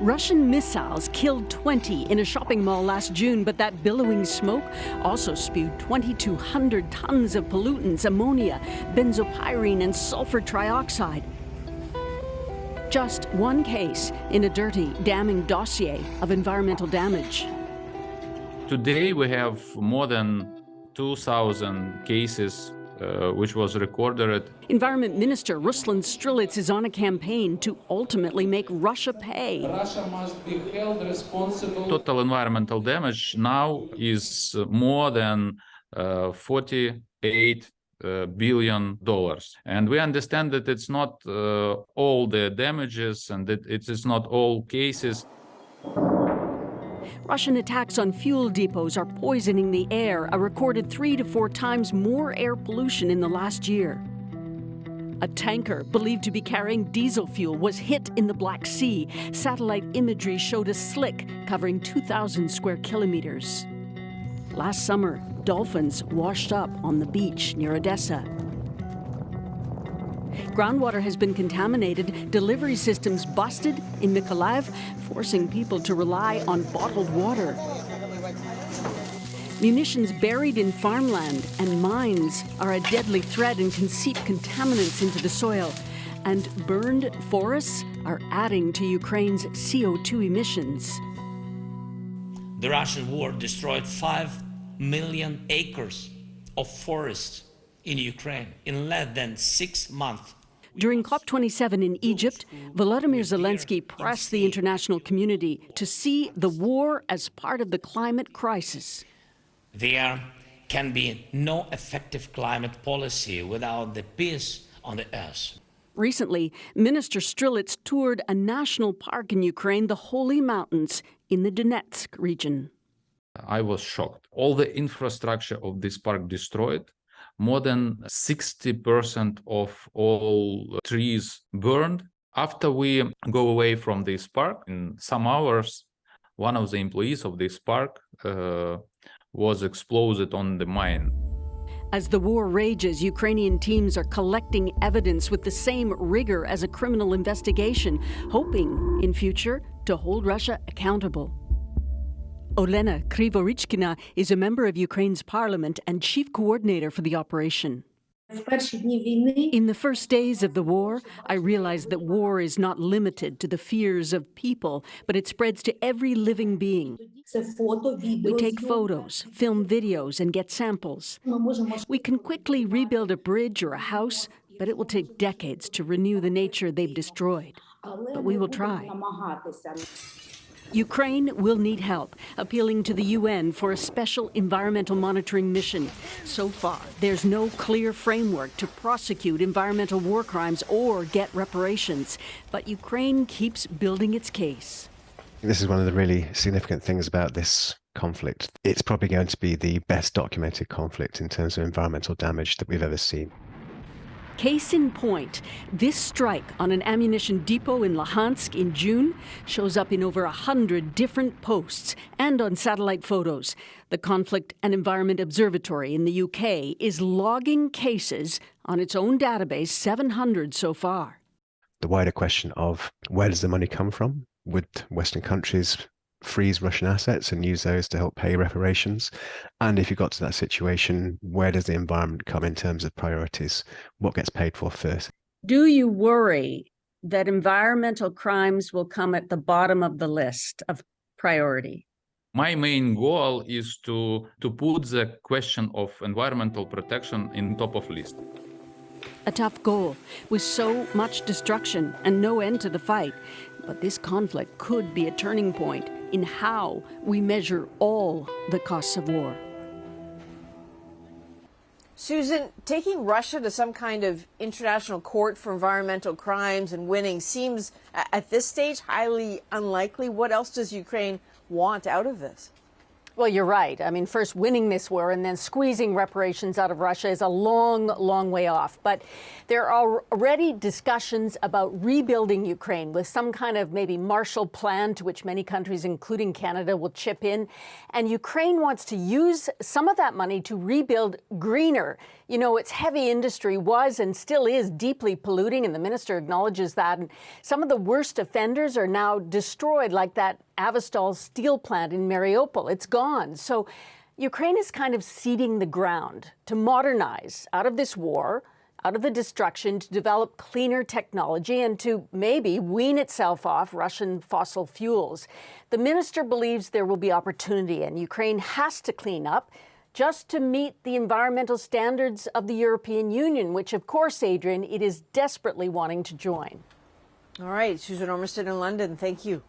Russian missiles killed 20 in a shopping mall last June, but that billowing smoke also spewed 2,200 tons of pollutants, ammonia, benzopyrene, and sulfur trioxide. Just one case in a dirty, damning dossier of environmental damage. Today we have more than 2,000 cases which was recorded. Environment Minister Ruslan Strilets is on a campaign to ultimately make Russia pay. Russia must be held responsible. Total environmental damage now is more than $48 billion. And we understand that it's not all the damages and that it is not all cases. Russian attacks on fuel depots are poisoning the air, a recorded 3 to 4 times more air pollution in the last year. A tanker believed to be carrying diesel fuel was hit in the Black Sea. Satellite imagery showed a slick covering 2,000 square kilometers. Last summer, dolphins washed up on the beach near Odessa. Groundwater has been contaminated, delivery systems busted in Mykolaiv, forcing people to rely on bottled water. Munitions buried in farmland and mines are a deadly threat and can seep contaminants into the soil. And burned forests are adding to Ukraine's CO2 emissions. The Russian war destroyed 5 million acres of forests in Ukraine in less than 6 months. During COP27 in Egypt, Volodymyr Zelensky pressed the international community to see the war as part of the climate crisis. There can be no effective climate policy without the peace on the earth. Recently, Minister Strilets toured a national park in Ukraine, the Holy Mountains, in the Donetsk region. I was shocked. All the infrastructure of this park destroyed. More than 60% of all trees burned. After we go away from this park, in some hours, one of the employees of this park was exploded on the mine. As the war rages, Ukrainian teams are collecting evidence with the same rigor as a criminal investigation, hoping in future to hold Russia accountable. Olena Krivorichkina is a member of Ukraine's parliament and chief coordinator for the operation. In the first days of the war, I realized that war is not limited to the fears of people, but it spreads to every living being. We take photos, film videos, and get samples. We can quickly rebuild a bridge or a house, but it will take decades to renew the nature they've destroyed. But we will try. Ukraine will need help, appealing to the UN for a special environmental monitoring mission. So far, there's no clear framework to prosecute environmental war crimes or get reparations. But Ukraine keeps building its case. This is one of the really significant things about this conflict. It's probably going to be the best documented conflict in terms of environmental damage that we've ever seen. Case in point, this strike on an ammunition depot in Luhansk in June shows up in over 100 different posts and on satellite photos. The Conflict and Environment Observatory in the UK is logging cases on its own database, 700 so far. The wider question of where does the money come from? Would Western countries freeze Russian assets and use those to help pay reparations? And if you got to that situation, where does the environment come in terms of priorities? What gets paid for first? Do you worry that environmental crimes will come at the bottom of the list of priority? My main goal is to put the question of environmental protection in top of list. A tough goal with so much destruction and no end to the fight. But this conflict could be a turning point in how we measure all the costs of war. Susan, taking Russia to some kind of international court for environmental crimes and winning seems, at this stage, highly unlikely. What else does Ukraine want out of this? Well, you're right. I mean, first winning this war and then squeezing reparations out of Russia is a long, long way off. But there are already discussions about rebuilding Ukraine with some kind of maybe Marshall Plan to which many countries, including Canada, will chip in. And Ukraine wants to use some of that money to rebuild greener. You know, its heavy industry was and still is deeply polluting, and the minister acknowledges that. And some of the worst offenders are now destroyed, like that Avestal steel plant in Mariupol. It's gone. So Ukraine is kind of ceding the ground to modernize out of this war, out of the destruction, to develop cleaner technology and to maybe wean itself off Russian fossil fuels. The minister believes there will be opportunity, and Ukraine has to clean up just to meet the environmental standards of the European Union, which, of course, Adrian, it is desperately wanting to join. All right, Susan Ormiston in London, thank you.